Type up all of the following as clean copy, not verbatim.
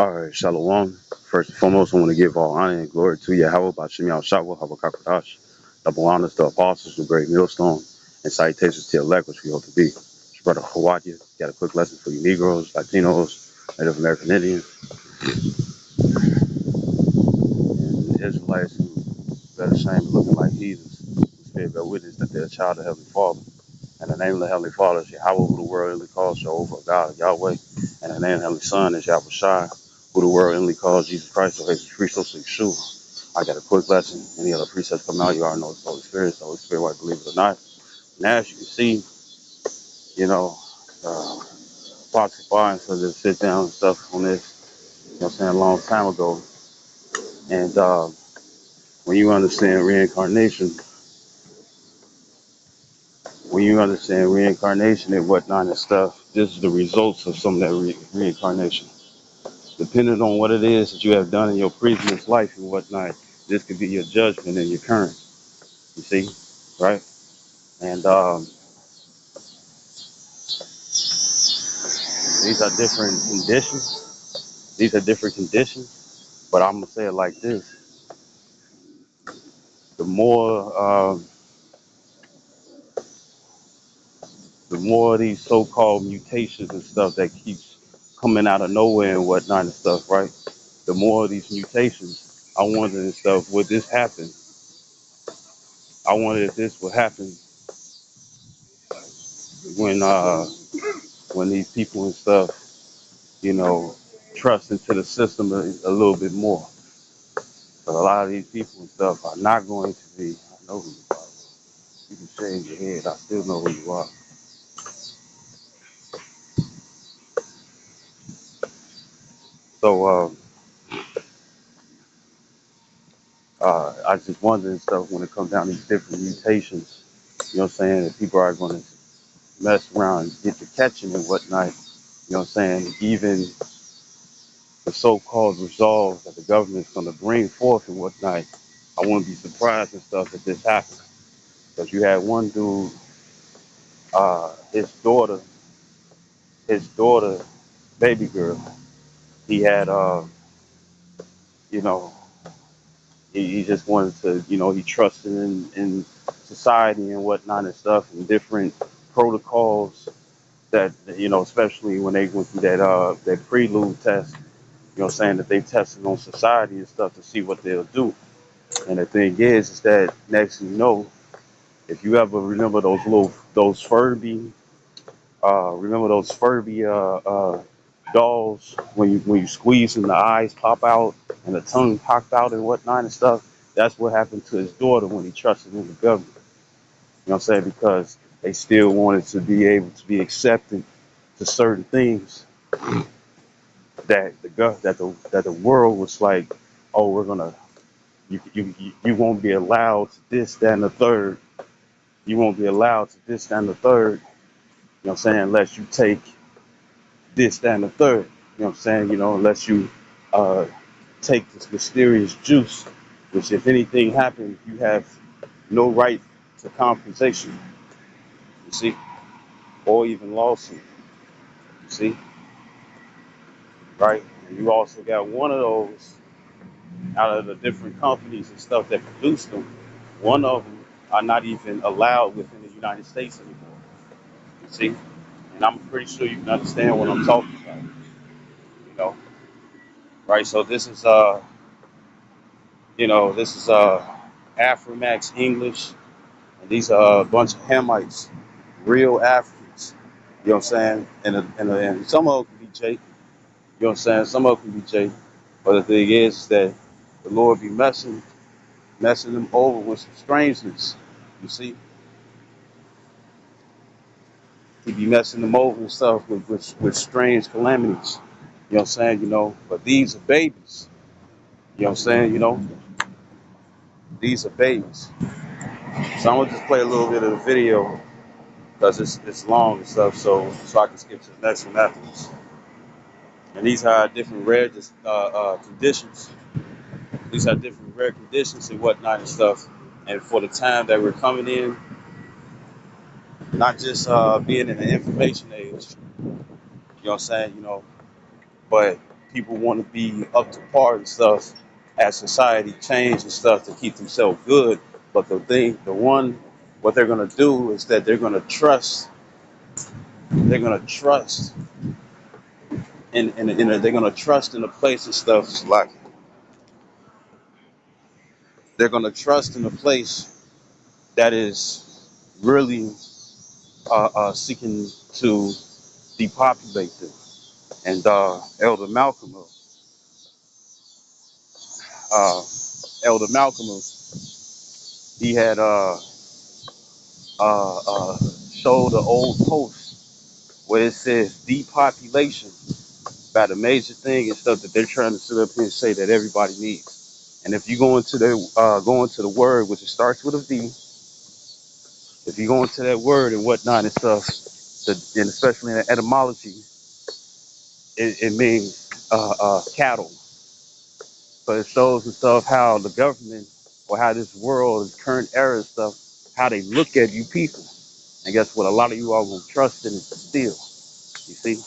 All right, Shalom. First and foremost, I want to give all honor and glory to Yahweh, Bashim Yahushua, Habakakadash. Double honors to apostles, the great millstone, and salutations to elect, which we hope to be. It's your brother Hawaii. Got a quick lesson for you Negroes, Latinos, Native American Indians, and the Israelites who better shame looking like heathens, who spirit bear witness that they're a child of Heavenly Father. And the name of the Heavenly Father is Yahweh, who the world only calls Jehovah God, Yahweh. And the name of the Heavenly Son is Yahweh Shai, who the world only calls Jesus Christ, or Jesus Christos, Yeshua. I got a quick lesson. Any other precepts come out, you already know it's the Holy Spirit. The Holy Spirit, whether believe it or not. And as you can see, you know, Fox Science just sit down and stuff on this, you know what I'm saying, a long time ago. And when you understand reincarnation, and whatnot and stuff, this is the results of some of that reincarnation. Depending on what it is that you have done in your previous life and whatnot, this could be your judgment in your current. You see, right? And these are different conditions. These are different conditions. But I'm gonna say it like this: the more, the more of these so-called mutations and stuff that keeps coming out of nowhere and whatnot and stuff, right? The more of these mutations, I wonder and stuff, would this happen? I wonder if this would happen when these people and stuff, you know, trust into the system a little bit more. But a lot of these people and stuff are not going to be. I know who you are. You can shave your head. I still know who you are. So I just wonder and stuff when it comes down to these different mutations. You know what I'm saying? That people are going to mess around and get to catching and whatnot. You know what I'm saying? Even the so-called resolve that the government's going to bring forth and whatnot. I wouldn't be surprised and stuff if this happens. Because you had one dude, his daughter, baby girl. He had, you know, he just wanted to, you know, he trusted in society and whatnot and stuff and different protocols that, you know, especially when they went through that prelude test, you know, saying that they tested on society and stuff to see what they'll do. And the thing is that next thing you know, if you ever remember those Furby dolls when you squeeze and the eyes pop out and the tongue popped out and whatnot and stuff. That's what happened to his daughter when he trusted in the government. You know what I'm saying? Because they still wanted to be able to be accepted to certain things that the world was like, oh, we're gonna you won't be allowed to this, that, and the third. You won't be allowed to this, that, and the third. You know what I'm saying? Unless you take this, that, and the third. You know what I'm saying? You know, unless you uh, take this mysterious juice, which if anything happens, you have no right to compensation, you see, or even lawsuit, you see, right? And you also got one of those out of the different companies and stuff that produce them. One of them are not even allowed within the United States anymore, you see. And I'm pretty sure you can understand what I'm talking about, you know, right? So this is Afromax English, and these are a bunch of Hamites, real Africans. You know what I'm saying? And some of them can be Jake. You know what I'm saying? Some of them can be Jake. But the thing is that the Lord be messing them over with some strangeness. You see, He be messing them over and stuff with strange calamities. You know what I'm saying? You know, but these are babies. You know what I'm saying? You know, these are babies. So I'm gonna just play a little bit of the video because it's long and stuff, so I can skip to the next one afterwards. And these are different rare conditions. These are different rare conditions and whatnot and stuff. And for the time that we're coming in, not just being in the information age, you know what I'm saying, you know, but people want to be up to par and stuff as society change and stuff to keep themselves good. But what they're gonna do is that they're gonna trust they're gonna trust in the place and stuff. Like they're gonna trust in a place that is really seeking to depopulate them. And Elder Malcolm, uh, Elder Malcolm, he had showed an old post where it says depopulation by the major thing and stuff that they're trying to sit up here and say that everybody needs. And if you go into the word, which it starts with a V, if you go into that word and whatnot and stuff, and especially in the etymology, it means cattle. But it shows and stuff how the government or how this world, this current era and stuff, how they look at you people. And guess what? A lot of you all will trust in it still. You see?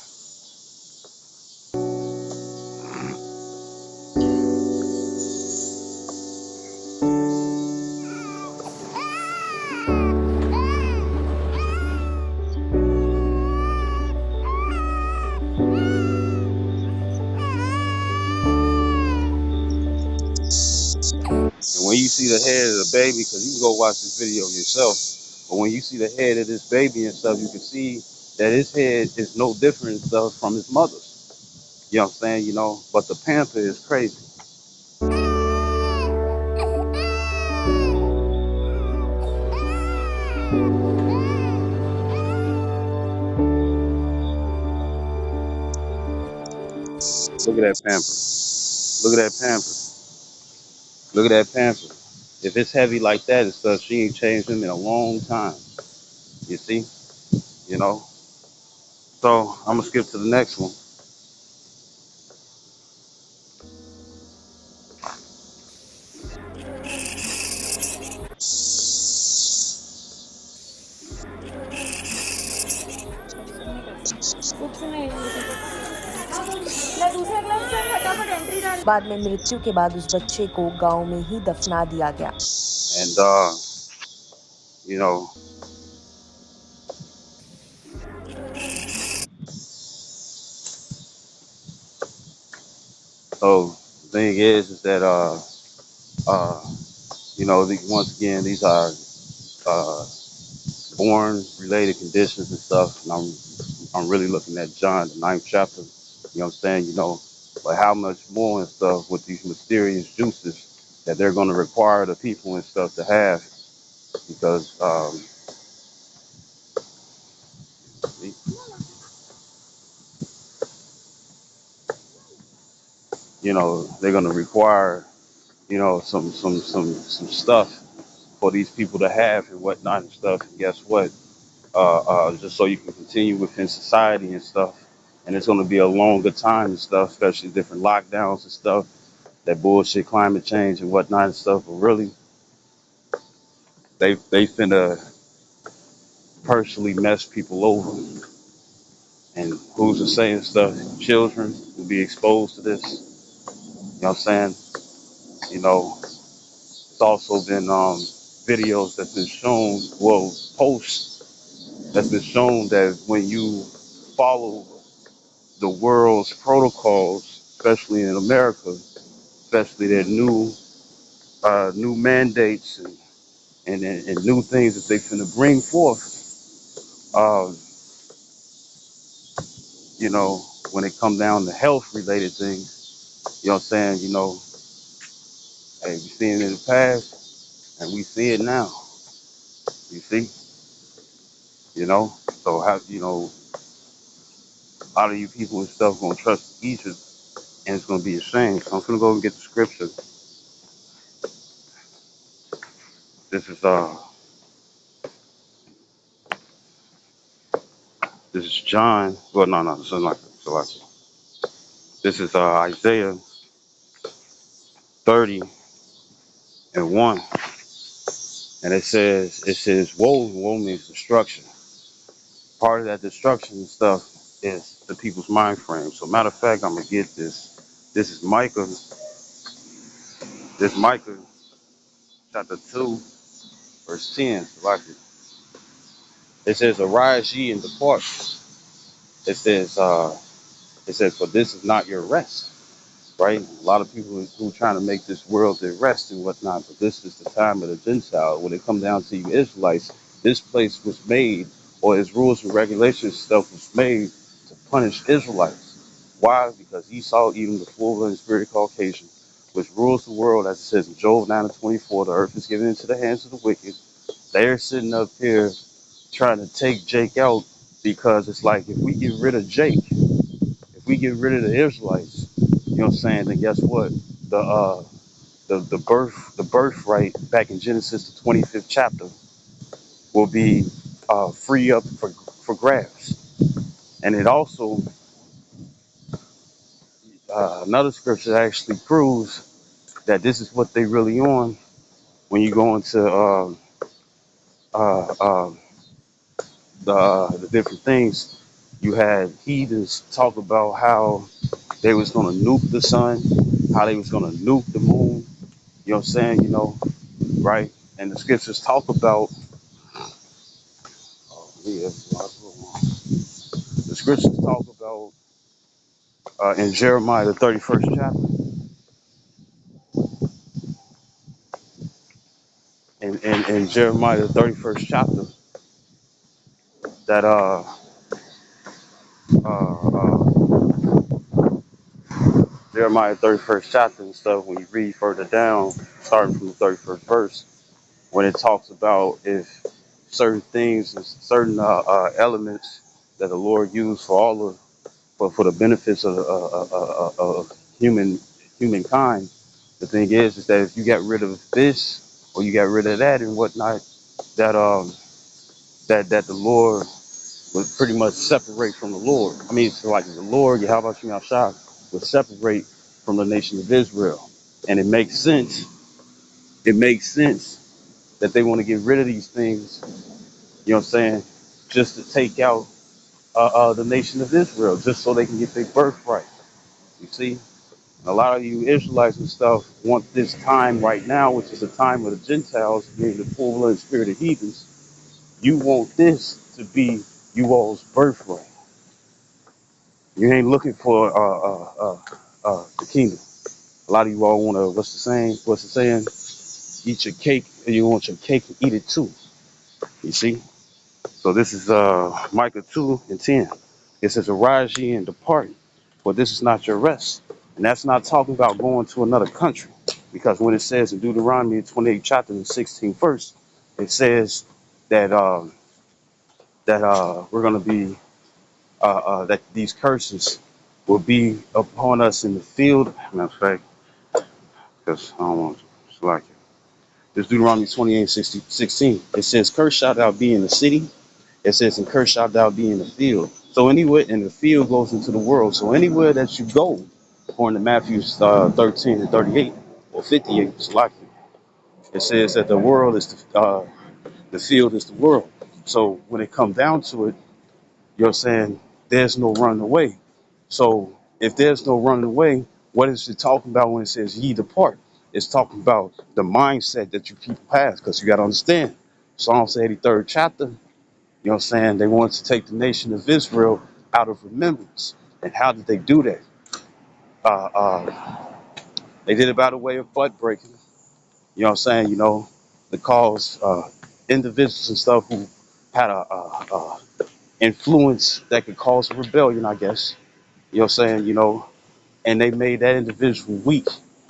And when you see the head of the baby, because you can go watch this video yourself, but when you see the head of this baby and stuff, you can see that his head is no different and stuff from his mother's. You know what I'm saying? You know, but the panther is crazy. Look at that panther. Look at that panther. Look at that panther. If it's heavy like that and stuff, she ain't changed him in a long time. You see? You know? So I'm gonna skip to the next one. बाद में मृत्यु के बाद उस बच्चे को गांव में ही दफना दिया गया। And you know, so the thing is that uh you know, once again, these are uh born related conditions and stuff. And I'm really looking at John the ninth chapter. You know what I'm saying? You know, but how much more and stuff with these mysterious juices that they're going to require the people and stuff to have because you know they're going to require you know some stuff for these people to have and whatnot and stuff. And guess what? Just so you can continue within society and stuff. And it's going to be a longer time and stuff, especially different lockdowns and stuff, that bullshit climate change and whatnot and stuff. But really, they finna personally mess people over. And who's to say and stuff? Children will be exposed to this. You know what I'm saying? You know, it's also been videos that's been shown, well, posts that's been shown that when you follow the world's protocols, especially in America, especially their new mandates and new things that they finna bring forth. Uh, you know, when it come down to health related things, you know what I'm saying? You know, hey, we seen it in the past and we see it now. You see, you know. So how a lot of you people and stuff gonna trust Egypt, and it's gonna be a shame. So I'm gonna go and get the scripture. This is this is John. Well, no, something like that. So like this is Isaiah 30:1, and it says woe means destruction. Part of that destruction and stuff is the people's mind frame. So matter of fact, I'm gonna get this. This is Micah. This Micah chapter 2, verse 10. Like it says, "Arise ye and depart." It says, "For this is not your rest." Right? A lot of people who trying to make this world their rest and whatnot, but this is the time of the Gentile. When it come down to you Israelites, this place was made, or its rules and regulations stuff was made to punish Israelites. Why? Because Esau, Edom, the full and spirit Caucasian, which rules the world, as it says in Job 9:24, the earth is given into the hands of the wicked. They're sitting up here trying to take Jake out because it's like if we get rid of Jake, if we get rid of the Israelites, you know what I'm saying, then guess what? The the birthright back in Genesis the 25th chapter will be free up for grabs. And it also another scripture actually proves that this is what they really on when you go into uh, uh, the different things. You had heathens talk about how they was gonna nuke the sun, how they was gonna nuke the moon. You know what I'm saying? You know, right? And the scriptures talk about, yeah, the scriptures talk about in Jeremiah the 31st chapter, in Jeremiah the 31st chapter, that uh, uh, Jeremiah 31st chapter and stuff. When you read further down, starting from the 31st verse, when it talks about if certain things and certain elements that the Lord used for all of for the benefits of humankind. The thing is that if you got rid of this or you got rid of that and whatnot, that that the Lord would pretty much separate from the Lord. I mean, it's like the Lord, how about you, Shah, would separate from the nation of Israel, and it makes sense. It makes sense that they want to get rid of these things. You know what I'm saying? Just to take out the nation of Israel, just so they can get their birthright. You see? A lot of you Israelites and stuff want this time right now, which is the time of the Gentiles, being the full blood spirit of heathens. You want this to be you all's birthright. You ain't looking for the kingdom. A lot of you all want to, what's the saying? What's the saying? Eat your cake, and you want your cake and eat it too. You see? So this is Micah 2:10. It says, "Arise ye and depart, for this is not your rest." And that's not talking about going to another country. Because when it says in Deuteronomy 28 chapter and 16 verse, it says that we're gonna be that these curses will be upon us in the field. Matter of fact, because I don't want to slack it. There's Deuteronomy 28:16. It says, "Cursed shalt thou be in the city." It says, "And cursed shalt thou be in the field." So anywhere, and the field goes into the world. So anywhere that you go, according to Matthew 13:38 or 58, slack it. It says that the world is the field is the world. So when it comes down to it, you're saying there's no running away. So if there's no running away, what is it talking about when it says ye depart? It's talking about the mindset that you people have, because you got to understand. Psalms 83rd chapter, you know what I'm saying? They wanted to take the nation of Israel out of remembrance. And how did they do that? Uh, uh, they did it by the way of butt breaking. You know what I'm saying? You know, to cause individuals and stuff who had a influence that could cause a rebellion, I guess. You know what I'm saying? You know, and they made that individual weak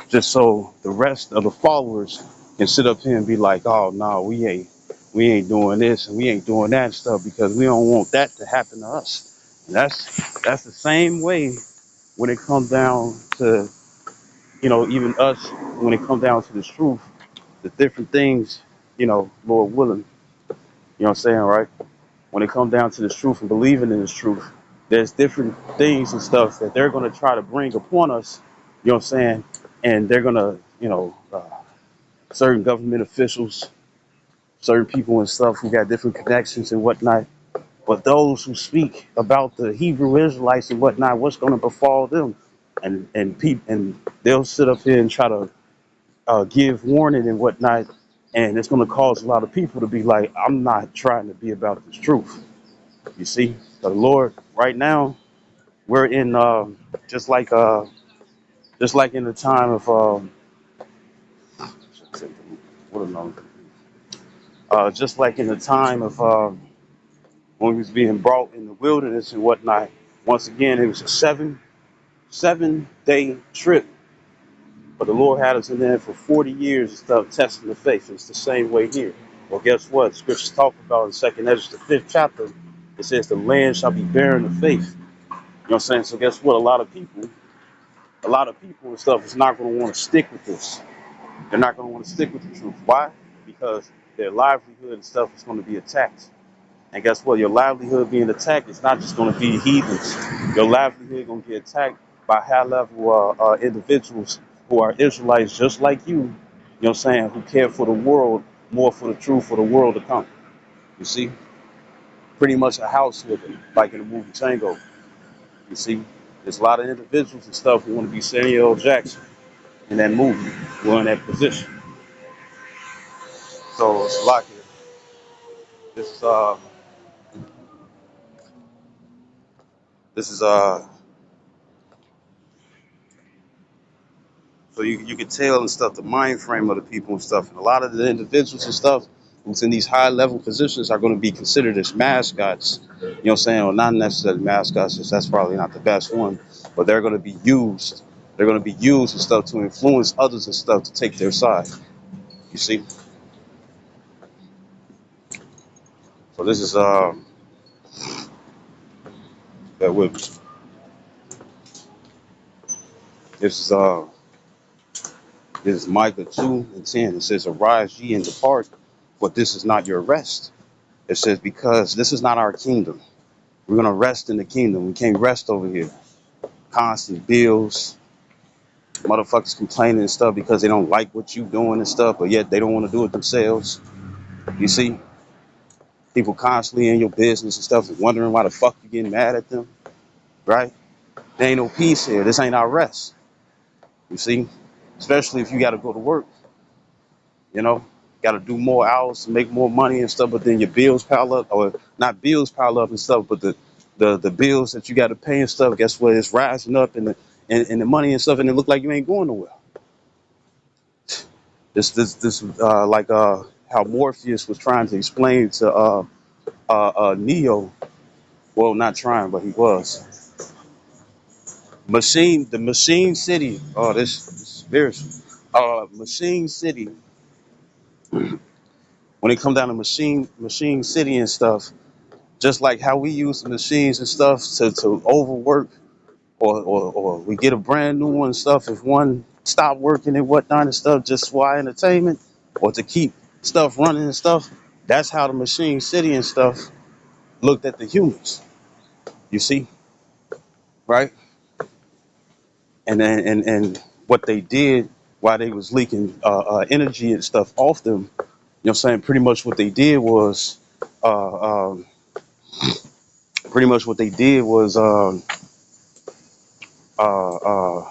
just so the rest of the followers can sit up here and be like, oh no, we ain't doing this and we ain't doing that stuff because we don't want that to happen to us. And that's the same way when it comes down to, you know, even us, when it comes down to this truth, the different things, you know, Lord willing, you know what I'm saying, right? When it comes down to this truth and believing in this truth, there's different things and stuff that they're going to try to bring upon us, you know what I'm saying? And they're going to, you know, certain government officials, certain people and stuff who got different connections and whatnot. But those who speak about the Hebrew Israelites and whatnot, what's going to befall them? and they'll sit up here and try to give warning and whatnot, and it's going to cause a lot of people to be like, I'm not trying to be about this truth. You see, the Lord right now we're in just like uh, just like in the time of what am just like in the time of when he was being brought in the wilderness and whatnot. Once again, it was a seven day trip, but the Lord had us in there for 40 years and stuff, testing the faith. It's the same way here. Well, guess what? Scriptures talk about in Second Ezra, the 5th chapter. It says the land shall be barren of faith. You know what I'm saying? So guess what? A lot of people and stuff is not going to want to stick with this. They're not going to want to stick with the truth. Why? Because their livelihood and stuff is going to be attacked. And guess what? Your livelihood being attacked is not just going to be heathens. Your livelihood going to get attacked by high level individuals who are Israelites just like you. You know what I'm saying? Who care for the world more for the truth for the world to come. You see? Pretty much a house flipping, like in the movie Tango. You see? There's a lot of individuals and stuff who want to be Samuel L. Jackson in that movie. Who are in that position. So it's a lot here. This is this is so you can tell and stuff the mind frame of the people and stuff. And a lot of the individuals and stuff who's in these high level positions are going to be considered as mascots. You know what I'm saying? Or not necessarily mascots, because that's probably not the best one, but they're going to be used. They're going to be used and stuff to influence others and stuff to take their side. You see? So this is that with this is this is Micah 2:10. It says, "Arise ye and depart, for this is not your rest." It says, because this is not our kingdom. We're gonna rest in the kingdom. We can't rest over here. Constant bills, motherfuckers complaining and stuff because they don't like what you doing and stuff, but yet they don't want to do it themselves. You see, people constantly in your business and stuff and wondering why the fuck you getting mad at them, right? There ain't no peace here. This ain't our rest. You see, especially if you got to go to work. You know, got to do more hours to make more money and stuff, but then your bills pile up, or not bills pile up and stuff, but the bills that you got to pay and stuff. Guess what? It's rising up, and the money and stuff, and it look like you ain't going nowhere. This like how Morpheus was trying to explain to Neo. Well, not trying, but he was. The Machine City. Oh, this is spiritual. Machine City. When it come down to Machine City and stuff, just like how we use the machines and stuff to overwork, or we get a brand new one and stuff if one stop working and whatnot and stuff just for entertainment or to keep stuff running and stuff. That's how the Machine City and stuff looked at the humans. You see, right? And what they did while they was leaking energy and stuff off them. You know what I'm saying? Uh, um, Pretty much what they did was uh, uh,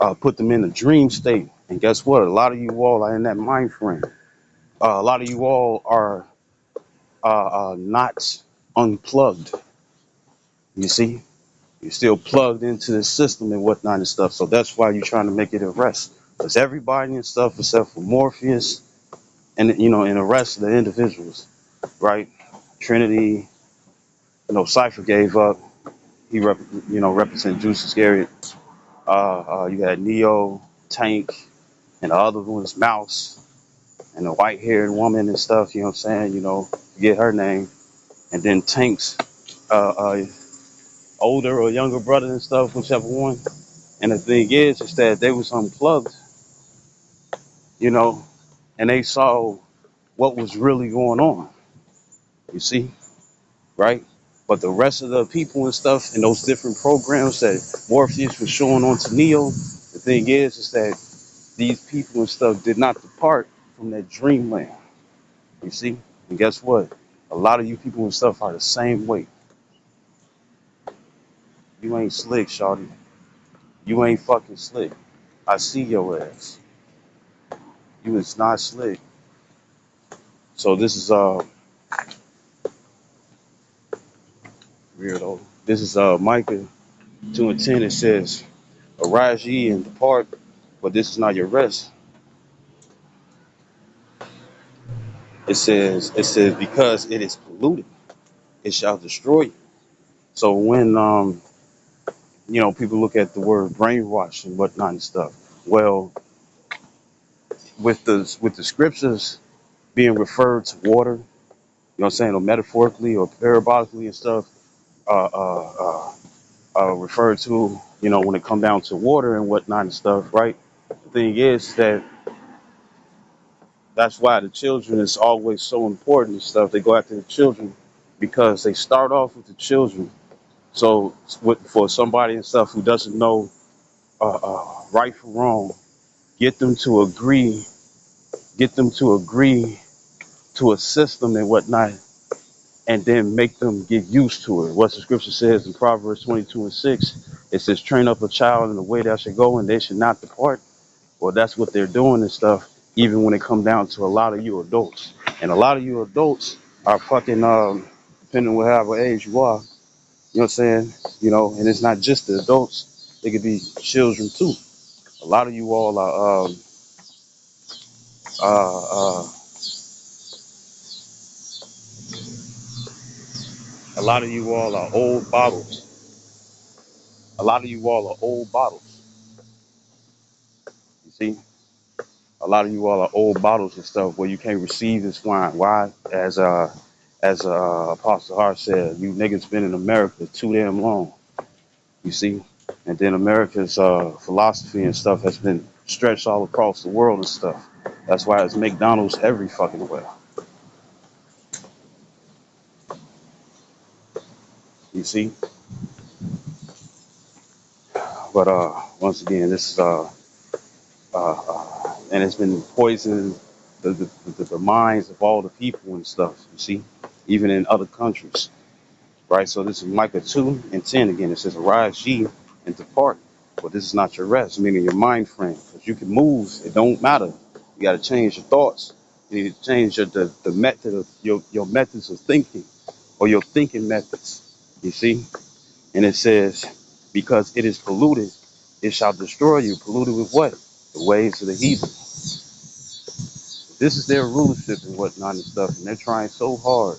uh, put them in a dream state. And guess what? A lot of you all are in that mind frame. A lot of you all are not unplugged. You see, you're still plugged into the system and whatnot and stuff. So that's why you're trying to make it a rest. Because everybody and stuff, except for Morpheus and and the rest of the individuals, right? Trinity, Cypher gave up. He represent Juice Iscariot. You had Neo, Tank, and the other one was Mouse, and the white-haired woman and stuff. You know what I'm saying? Forget her name. And then Tank's uh, older or younger brother and stuff, whichever one. And the thing is that they was unplugged, you know, and they saw what was really going on. You see, right? But the rest of the people and stuff in those different programs that Morpheus was showing on to Neo, the thing is that these people and stuff did not depart from that dreamland. You see? And guess what? A lot of you people and stuff are the same way. You ain't slick, shawty. You ain't fucking slick. I see your ass. You is not slick. So this is weirdo. This is Micah 2:10. It says, "Arise ye and depart, but this is not your rest." It says because it is polluted, it shall destroy you. So when people look at the word brainwash and whatnot and stuff, well, with the scriptures being referred to water, you know what I'm saying, or metaphorically or parabolically and stuff, uh, uh, referred to, when it come down to water and whatnot and stuff, right? The thing is that's why the children is always so important and stuff. They go after the children because they start off with the children. So for somebody and stuff who doesn't know right from wrong, get them to agree, get them to agree to a system and whatnot, and then make them get used to it. What the scripture says in Proverbs 22:6, it says, "Train up a child in the way that should go, and they should not depart." Well, that's what they're doing and stuff. Even when it comes down to a lot of you adults, and a lot of you adults are fucking depending on whatever age you are. You know what I'm saying? And it's not just the adults; it could be children too. A lot of you all are uh, uh, a lot of you all are old bottles. A lot of you all are old bottles. You see, a lot of you all are old bottles and stuff where you can't receive this wine. Why? As Apostle Hart said, you niggas been in America too damn long. You see, and then America's philosophy and stuff has been stretched all across the world and stuff. That's why it's McDonald's every fucking where. You see, but once again, this is and it's been poisoning the minds of all the people and stuff. You see, even in other countries, right? So this is Micah 2:10 again. It says, "Arise ye and depart, for this is not your rest," meaning your mind frame, because you can move. It don't matter. You got to change your thoughts. You need to change the method of your methods of thinking or your thinking methods. You see, and it says, "Because it is polluted, it shall destroy you." Polluted with what? The ways of the heathen. This is their rulership and whatnot and stuff, and they're trying so hard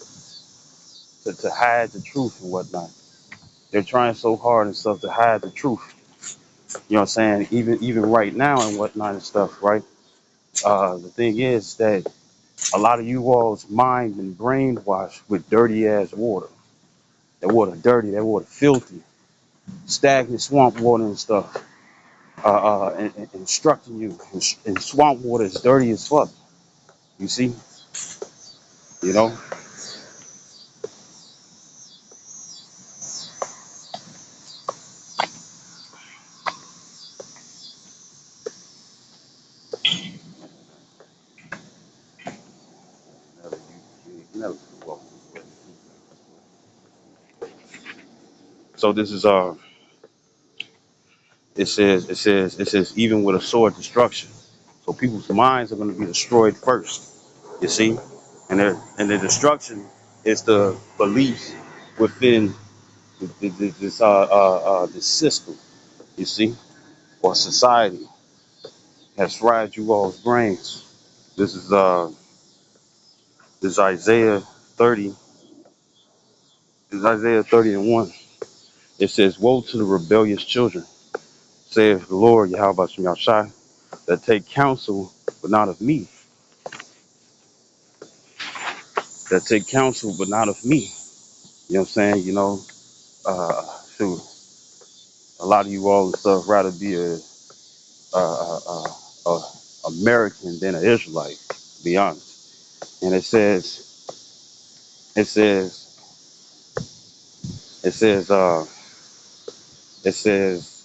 to hide the truth and whatnot. They're trying so hard and stuff to hide the truth. You know what I'm saying? Even right now and whatnot and stuff, right? The thing is that a lot of you all's mind been brainwashed with dirty ass water. That water dirty, that water filthy, stagnant swamp water and stuff. And instructing you, and swamp water is dirty as fuck. You see, you know. Never walk this way. So this is it says even with a sword destruction. So people's minds are going to be destroyed first. You see, and the destruction is the belief within this system. You see, or society has fried you all's brains. This is Isaiah 30. This is Isaiah 30:1. It says, "Woe to the rebellious children, saith the Lord Yahweh Shai, that take counsel, but not of me. That take counsel, but not of me." You know what I'm saying? Shoot, a lot of you all and stuff rather be a American than an Israelite, to be honest. And it says, it says, it says, it says,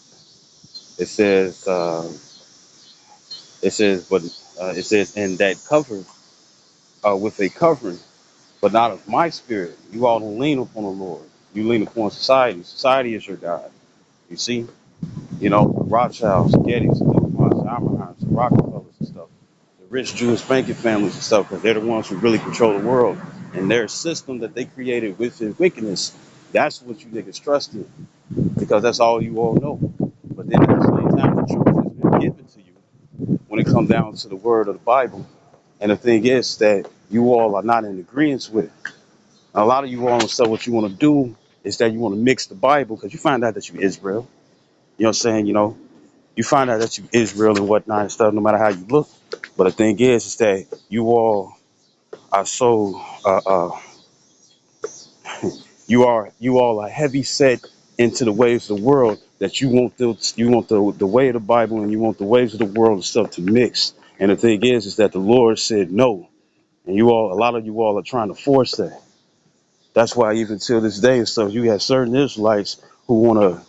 it says, "And that cover with a covering, but not of my spirit." You all don't lean upon the Lord. You lean upon society. Society is your God. You see, the Rothschilds, the Gettys, the DuPonts, the Oppenheimers, the Rockefellers and stuff, the rich Jewish banking families and stuff, because they're the ones who really control the world. And their system that they created within wickedness, that's what you niggas trust in, because that's all you all know. But then at the same time, the truth has been given to you when it comes down to the word of the Bible. And the thing is that you all are not in agreement with it. A lot of you all and stuff, what you want to do is that you want to mix the Bible because you find out that you Israel. You know what I'm saying? You find out that you Israel and whatnot and stuff, no matter how you look. But the thing is that you all are so you all are heavy set into the ways of the world that you want the way of the Bible and you want the ways of the world and stuff to mix. And the thing is that the Lord said no, and a lot of you all are trying to force that. That's why even till this day and stuff, you have certain Israelites who want to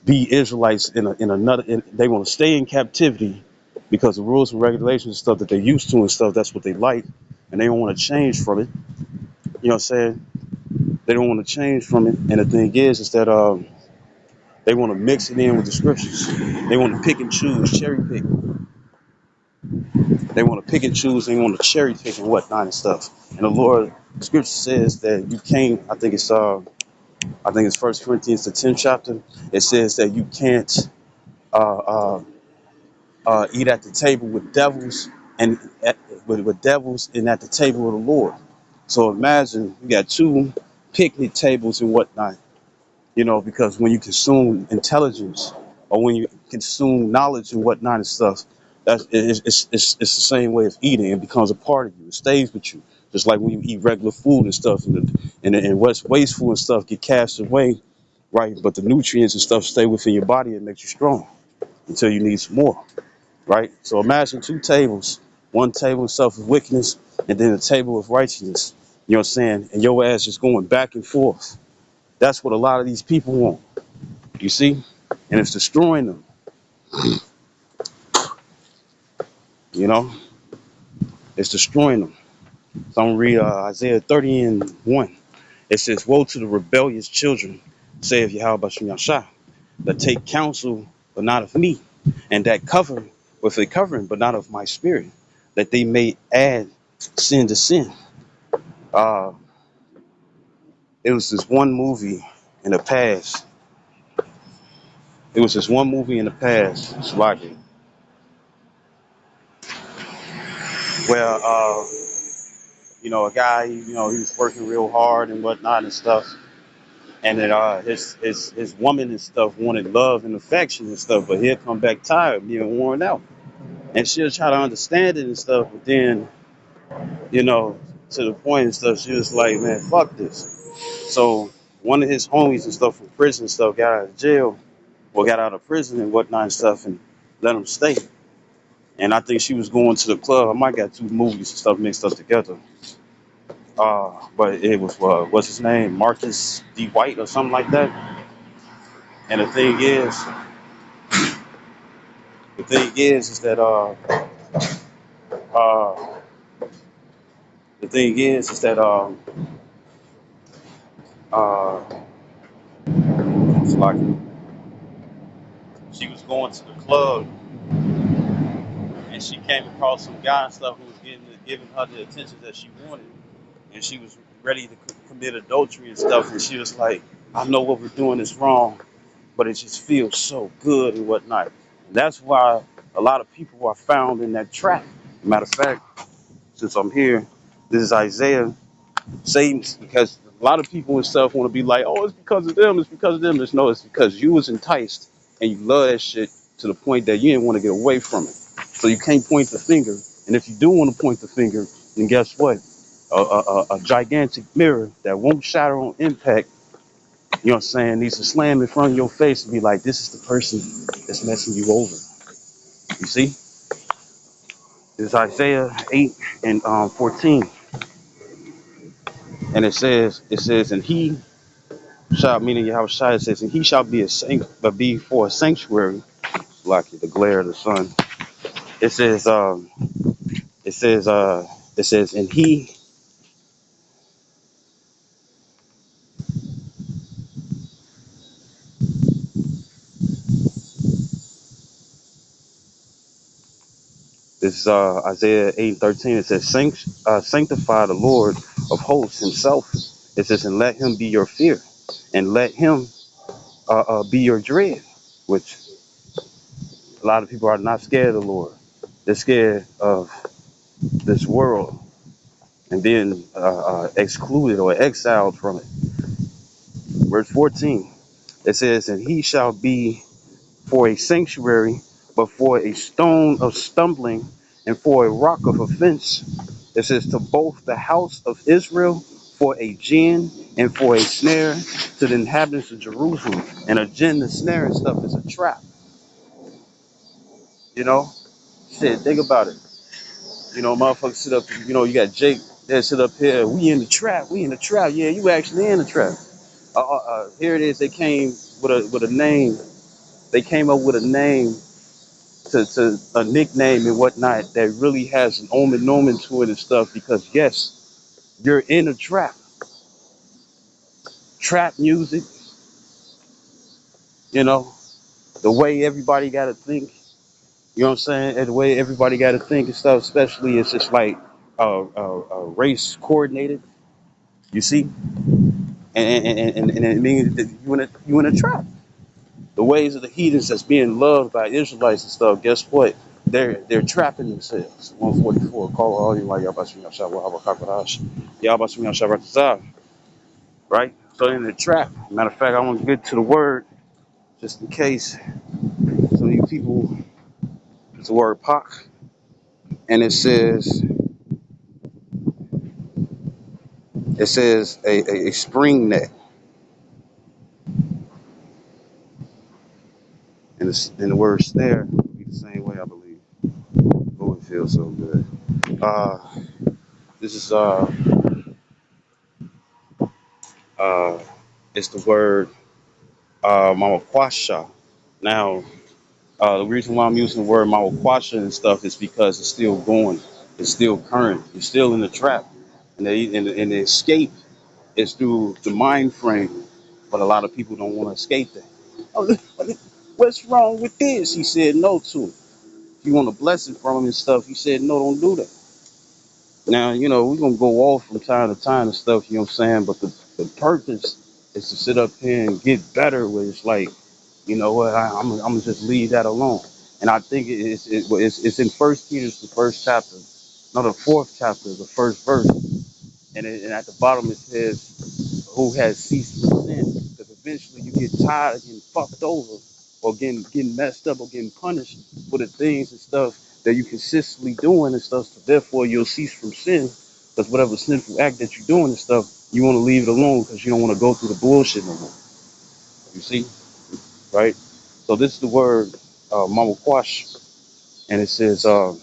be Israelites they want to stay in captivity because the rules and regulations and stuff that they're used to and stuff, that's what they like, and they don't want to change from it. You know what I'm saying? They don't want to change from it. And the thing is that they want to mix it in with the scriptures. They want to pick and choose, cherry pick. They want to pick and choose. They want to cherry pick and whatnot and stuff. And the Lord, scripture says that you can't. I think it's First Corinthians the 10th chapter. It says that you can't uh, uh, eat at the table with devils and with devils and at the table of the Lord. So imagine you got two picnic tables and whatnot. Because when you consume intelligence or when you consume knowledge and whatnot and stuff, it's the same way of eating. It becomes a part of you. It stays with you. Just like when you eat regular food and stuff, and what's wasteful and stuff get cast away, right? But the nutrients and stuff stay within your body and makes you strong until you need some more, right? So imagine two tables, one table and stuff of wickedness, and then a table of righteousness. You know what I'm saying? And your ass just going back and forth. That's what a lot of these people want. You see? And it's destroying them. You know? It's destroying them. So I'm going to read Isaiah 30 and 1. It says, woe to the rebellious children, saith Yahweh Bashem Yashah, that take counsel, but not of me, and that cover with a covering, but not of my spirit, that they may add sin to sin. Uh, it was this one movie in the past. It was this one movie in the past, Slovakia, where a guy, he was working real hard and whatnot and stuff. And then his woman and stuff wanted love and affection and stuff, but he'll come back tired, being worn out. And she'll try to understand it and stuff, but then, to the point and stuff, she was like, man, fuck this. So one of his homies and stuff from prison and stuff got out of jail, or got out of prison and whatnot and stuff, and let him stay. And I think she was going to the club. I might got two movies and stuff mixed up together. But it was what's his name, Marcus D. White or something like that. And the thing is that uh, the thing is that uh, it's like she was going to the club and she came across some guy and stuff who was giving her the attention that she wanted, and she was ready to commit adultery and stuff. And she was like, I know what we're doing is wrong, but it just feels so good and whatnot. And that's why a lot of people are found in that trap. Matter of fact, since I'm here, this is Isaiah. Satan's, because a lot of people and stuff want to be like, oh, it's because of them, it's because of them. It's because you was enticed and you love that shit to the point that you didn't want to get away from it. So you can't point the finger. And if you do want to point the finger, then guess what? A gigantic mirror that won't shatter on impact, you know what I'm saying, needs to slam in front of your face and be like, this is the person that's messing you over. You see? It's Isaiah 8 and 14. And it says, and he shall, meaning Yahweh Shai, says, and he shall be be for a sanctuary, like the glare of the sun. It says, it says, and It's Isaiah 8:13. It says, sanctify the Lord of hosts himself. It says, and let him be your fear, and let him be your dread, which a lot of people are not scared of the Lord. They're scared of this world and being excluded or exiled from it. Verse 14, it says, and he shall be for a sanctuary, but for a stone of stumbling and for a rock of offense. It says to both the house of Israel for a gin and for a snare to the inhabitants of Jerusalem. And a gin, the snare and stuff is a trap. You know, shit, think about it. You know, motherfuckers sit up, you know, you got Jake that sit up here, we in the trap, we in the trap. Yeah, you actually in the trap. Here it is, they came with a name. They came up with a name to a nickname and whatnot that really has an omen to it and stuff because yes, you're in a trap. Trap music, you know, the way everybody gotta think, you know what I'm saying? And the way everybody gotta think and stuff, especially it's just like race coordinated, you see? And it means that you in a trap. The ways of the heathens that's being loved by Israelites and stuff, guess what? They're trapping themselves. 144, call all you like Yabashim Yashawa Habakakarash, Yabashim Yasharatazah, right? So in the trap. Matter of fact, I want to get to the word just in case some of you people, it's the word pak, and it says a spring net. And the word snare would be the same way, I believe. Oh, it feels so good. Uh this is uh it's the word Mamaquasha. Now, the reason why I'm using the word Mamaquasha and stuff is because it's still going, it's still current, it's still in the trap, and the escape is through the mind frame, but a lot of people don't want to escape that. Oh, what's wrong with this? He said no to it. If you want a blessing from him and stuff, he said no, don't do that. Now, you know, we're gonna go off from time to time and stuff, you know what I'm saying? But the purpose is to sit up here and get better where it's like, you know what, I'm gonna just leave that alone. And I think it's in First Peter, the first chapter, no, the fourth chapter, the first verse, and at the bottom it says, "Who has ceased from sin?" Because eventually you get tired of getting fucked over, or getting messed up, or getting punished for the things and stuff that you consistently doing and stuff. So therefore, you'll cease from sin, because whatever sinful act that you're doing and stuff, you want to leave it alone because you don't want to go through the bullshit no more. You see, right? So this is the word Mama Quash, and it says uh,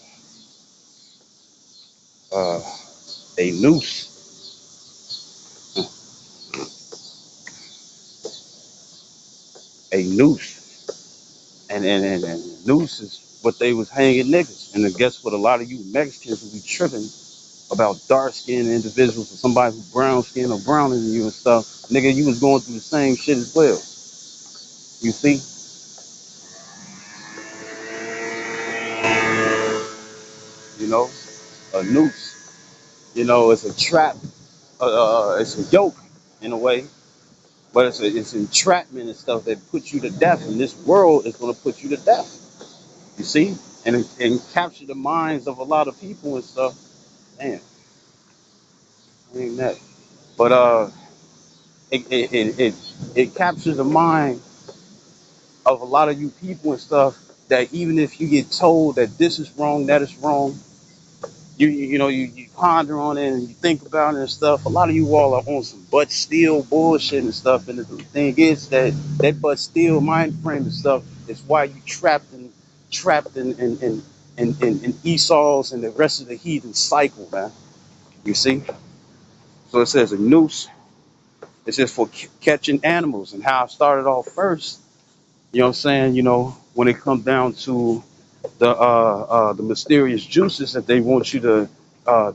a noose, a noose, and noose is what they was hanging niggas. And then guess what? A lot of you Mexicans will be tripping about dark skinned individuals or somebody who's brown skinned or browner than you and stuff. Nigga, you was going through the same shit as well. You see, you know, a noose, you know, it's a trap, it's a yoke in a way. But it's entrapment and stuff that puts you to death, and this world is going to put you to death. You see, and capture the minds of a lot of people and stuff. Damn, ain't that? But it captures the mind of a lot of you people and stuff that even if you get told that this is wrong, that is wrong, you ponder on it and you think about it and stuff. A lot of you all are on some but still bullshit and stuff. And the thing is that but still mind frame and stuff is why you trapped in Esau's and the rest of the heathen cycle, man. You see? So it says a noose. It's just for catching animals. And how I started off first, you know what I'm saying? You know, when it comes down to the mysterious juices that they want you to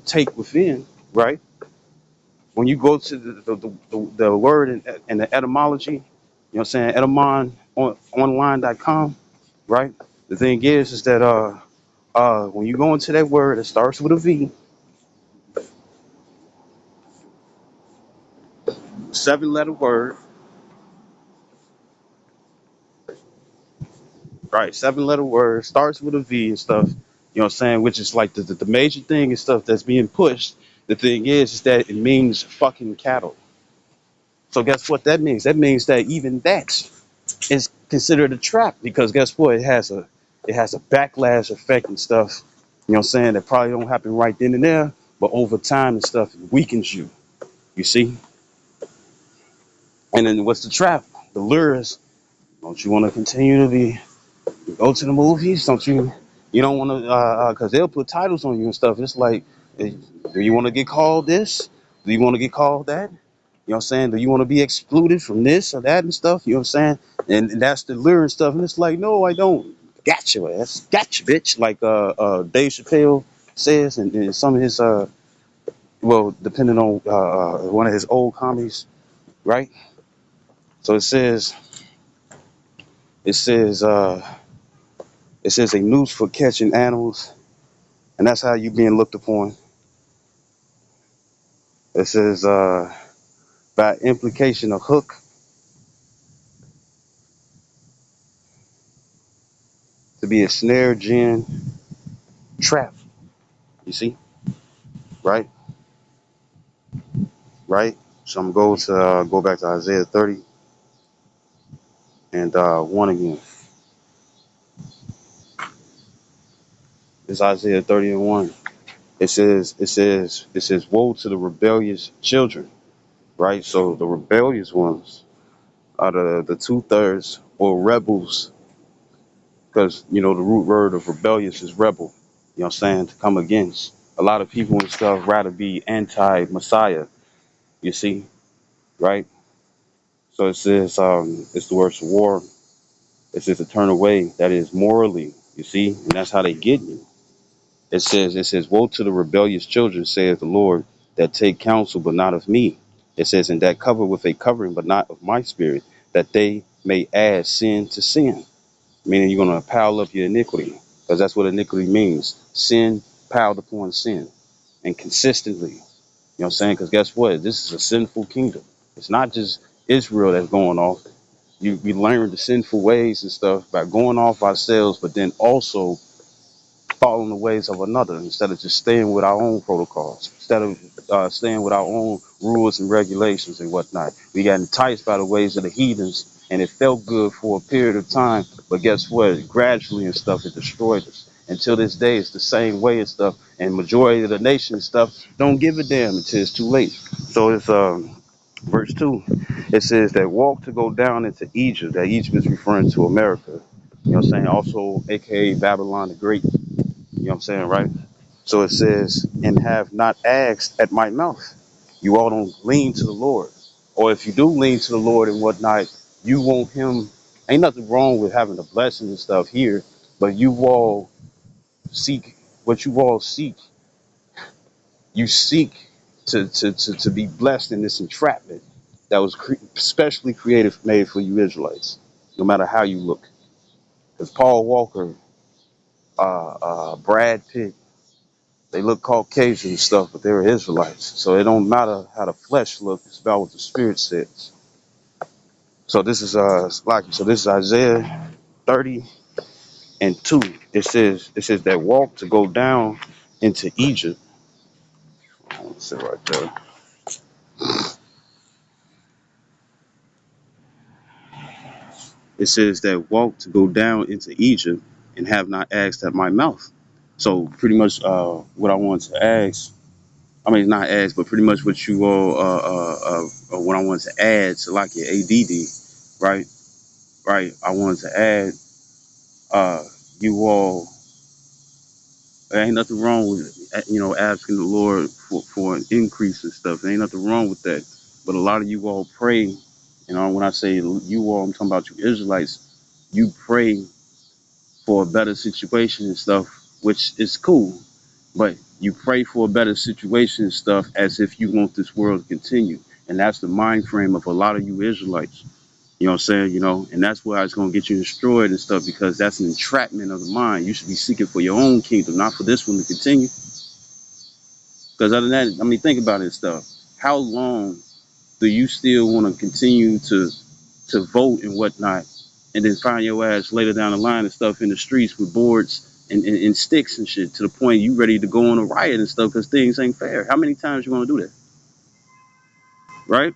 take within, right? When you go to the word and the etymology, you know what I'm saying, etymon on online.com, right? The thing is that When you go into that word, it starts with a V, 7-letter word, right? 7-letter word starts with a V and stuff. You know what I'm saying? Which is like the major thing and stuff that's being pushed. The thing is that it means fucking cattle. So guess what that means? That means that even that is considered a trap because guess what? It has a backlash effect and stuff. You know what I'm saying? That probably don't happen right then and there, but over time and stuff it weakens you. You see? And then what's the trap? The lures. Don't you want to continue to be go to the movies? Don't you? You don't want to because they'll put titles on you and stuff. It's like, do you want to get called this? Do you want to get called that? You know what I'm saying? Do you want to be excluded from this or that and stuff? You know what I'm saying? And that's the lure and stuff. And it's like, no, I don't. Gotcha, ass. Gotcha, bitch. Like Dave Chappelle says, and some of his well, depending on one of his old comedies, right? So it says, it says a noose for catching animals, and that's how you being looked upon. It says by implication a hook to be a snare, gin, trap. You see, right, right. So I'm going to go back to Isaiah 30 and 1 again. It's Isaiah 30 and 1. It says, woe to the rebellious children, right? So the rebellious ones are the 2/3 or rebels, because the root word of rebellious is rebel. You know what I'm saying? To come against. A lot of people and stuff rather be anti-Messiah. You see, right? So it says, it's the word for war. It says to turn away. That is morally. You see, and that's how they get you. It says, woe to the rebellious children, saith the Lord, that take counsel, but not of me. It says, and that cover with a covering, but not of my spirit, that they may add sin to sin. Meaning you're going to pile up your iniquity, because that's what iniquity means. Sin piled upon sin, and consistently. You know what I'm saying? Because guess what? This is a sinful kingdom. It's not just Israel that's going off. We learn the sinful ways and stuff by going off ourselves, but then also following the ways of another instead of just staying with our own protocols, instead of staying with our own rules and regulations and whatnot. We got enticed by the ways of the heathens, and it felt good for a period of time, but guess what? Gradually and stuff, it destroyed us. Until this day, it's the same way and stuff, and majority of the nation and stuff don't give a damn until it's too late. So it's verse 2. It says that walk to go down into Egypt. That Egypt is referring to America. You know what I'm saying? Also, aka Babylon the Great. You know what I'm saying, right? So it says, and have not asked at my mouth. You all don't lean to the Lord. Or if you do lean to the Lord and whatnot, you want him. Ain't nothing wrong with having the blessings and stuff here, but you all seek what you all seek. You seek to be blessed in this entrapment that was specially created, made for you Israelites, no matter how you look. Because Paul Walker, Brad Pitt, they look Caucasian and stuff, but they were Israelites. So it don't matter how the flesh looks, it's about what the spirit says. So this is this is Isaiah 30 and 2. It says that walk to go down into Egypt. Let's see right there. It says that walk to go down into Egypt and have not asked at my mouth. So pretty much what I want to ask, I mean not ask, but pretty much what you all what I want to add to like your ADD, right? Right. I wanted to add, uh, you all, there ain't nothing wrong with asking the Lord for an increase and stuff. There ain't nothing wrong with that. But a lot of you all pray, when I say you all, I'm talking about you Israelites, you pray for a better situation and stuff, which is cool. But you pray for a better situation and stuff as if you want this world to continue. And that's the mind frame of a lot of you Israelites. You know what I'm saying? You know, and that's why it's gonna get you destroyed and stuff because that's an entrapment of the mind. You should be seeking for your own kingdom, not for this one to continue. Because other than that, I mean, think about it and stuff. How long do you still want to continue to vote and whatnot, and then find your ass later down the line and stuff in the streets with boards and sticks and shit to the point you ready to go on a riot and stuff because things ain't fair? How many times you want to do that, right?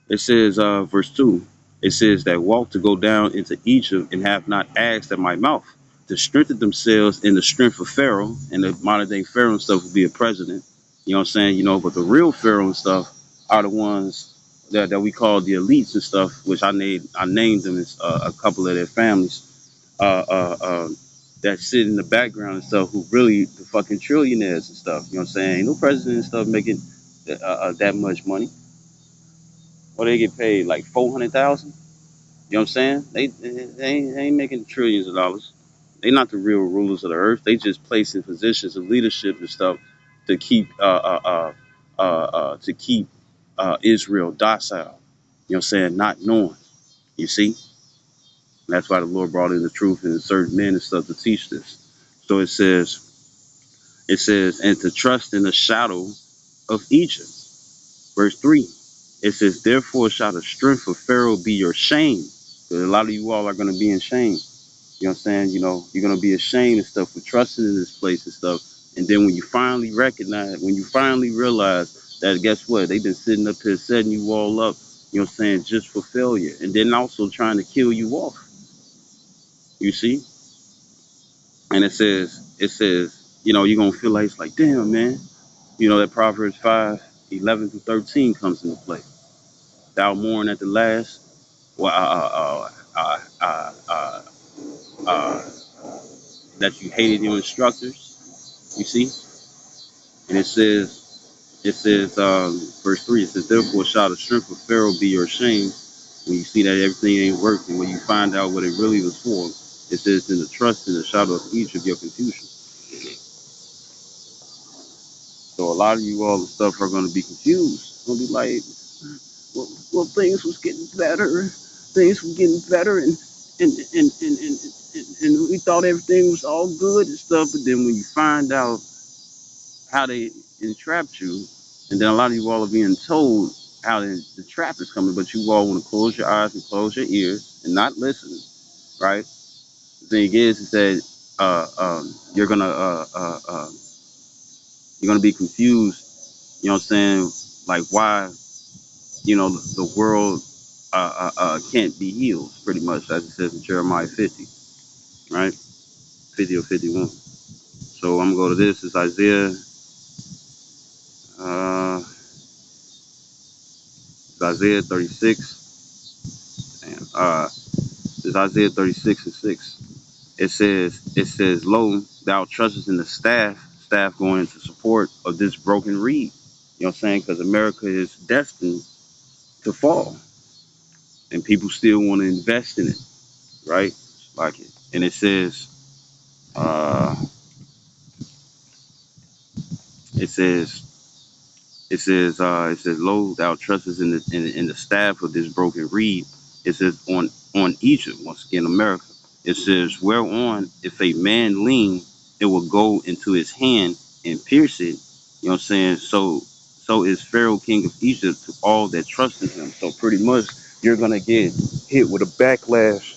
It says, verse 2, it says that walk to go down into Egypt and have not asked at my mouth to strengthen themselves in the strength of Pharaoh, and the modern day Pharaoh and stuff will be a president. You know what I'm saying? You know, but the real Pharaoh and stuff are the ones that we call the elites and stuff, which I named them as a couple of their families uh, uh, uh, that sit in the background and stuff who really the fucking trillionaires and stuff. You know what I'm saying? Ain't no president and stuff making that much money. Or they get paid like 400,000. You know what I'm saying? They ain't making trillions of dollars. They not the real rulers of the earth. They just placed in positions of leadership and stuff to keep Israel docile. You know what I'm saying? Not knowing. You see? And that's why the Lord brought in the truth and certain men and stuff to teach this. So it says, and to trust in the shadow of Egypt. Verse 3. It says, therefore shall the strength of Pharaoh be your shame. So a lot of you all are going to be in shame. You know what I'm saying? You know, you're going to be ashamed and stuff for trusting in this place and stuff. And then when you finally realize that, guess what? They've been sitting up here setting you all up, you know what I'm saying, just for failure. And then also trying to kill you off. You see? And it says, you know, you're going to feel like, it's like, damn, man. You know, that Proverbs 5:11 through 13 comes into play. Thou mourn at the last. Well, uh, that you hated your instructors. You see? And verse 3, it says, therefore shall the strength of Pharaoh be your shame when you see that everything ain't working, when you find out what it really was for. It says, in the trust in the shadow of each of your confusion. So a lot of you all and stuff are going to be confused. Going to be like, well, things was getting better. Things were getting better, and we thought everything was all good and stuff. But then when you find out how they entrapped you, and then a lot of you all are being told how the trap is coming, but you all want to close your eyes and close your ears and not listen, right? The thing is that you're gonna be confused. You know what I'm saying? Like why the world can't be healed, pretty much, as it says in Jeremiah 50, right? 50 or 51. So I'm gonna go to this. It's uh, Isaiah 36. And it's Isaiah 36 and 6. It says, lo, thou trustest in the staff going into support of this broken reed. You know what I'm saying? Because America is destined to fall, and people still want to invest in it, right? Like it. And uh, it says, it says, lo, thou trustest in the staff of this broken reed. It says on Egypt, once again, America. It says, whereon if a man lean, it will go into his hand and pierce it. You know what I'm saying? So is Pharaoh king of Egypt to all that trust in him. So pretty much you're gonna get hit with a backlash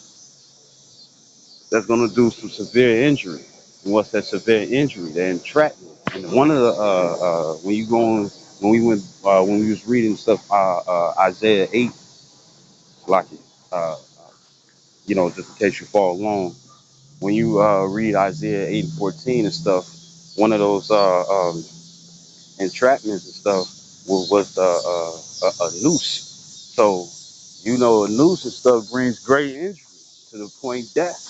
that's gonna do some severe injury. And what's that severe injury? The entrapment. And one of the when you go on when we was reading stuff Isaiah 8, like it, just in case you follow along, when you read Isaiah 8 and 14 and stuff, one of those entrapments and stuff was a noose. So, a noose and stuff brings great injury to the point death.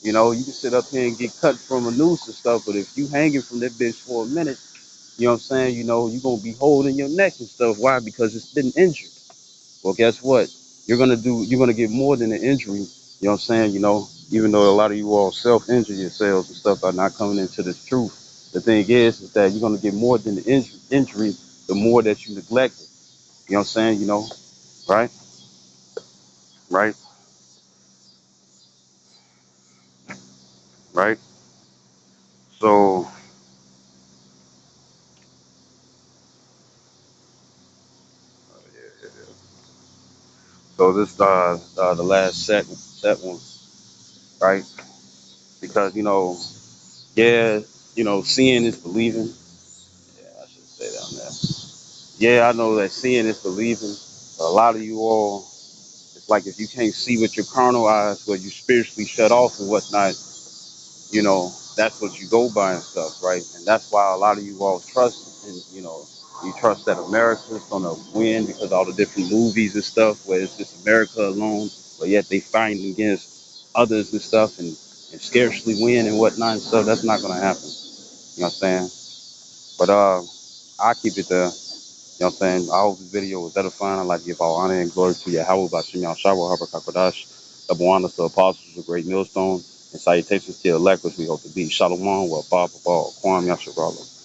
You can sit up here and get cut from a noose and stuff, but if you hanging from that bitch for a minute, you know what I'm saying, you're going to be holding your neck and stuff. Why? Because it's been injured. Well, guess what? You're gonna get more than an injury. You know what I'm saying? Even though a lot of you all self-injure yourselves and stuff are not coming into this truth. The thing is that you're gonna get more than the injury the more that you neglect it. You know what I'm saying? Right? right? Right? So, so this the last set one, right? Because yeah, seeing is believing. Yeah, I should say that on there. Yeah, I know that seeing is believing. But a lot of you all, it's like if you can't see with your carnal eyes, where you spiritually shut off and whatnot, that's what you go by and stuff, right? And that's why a lot of you all trust, and you trust that America's gonna win because all the different movies and stuff, where it's just America alone, but yet they fighting against others and stuff, and scarcely win and whatnot and stuff. That's not gonna happen. You know what I'm saying? But I keep it there. You know what I'm saying? I hope this video was edifying. I'd like to give all honor and glory to Yahweh, Bashim Yahshua, Harper Kakadash, double honor to apostles of great millstone, and salutations to the elect, which we hope to be. Shalom, wa ba ba ba, Kwam Yasharala.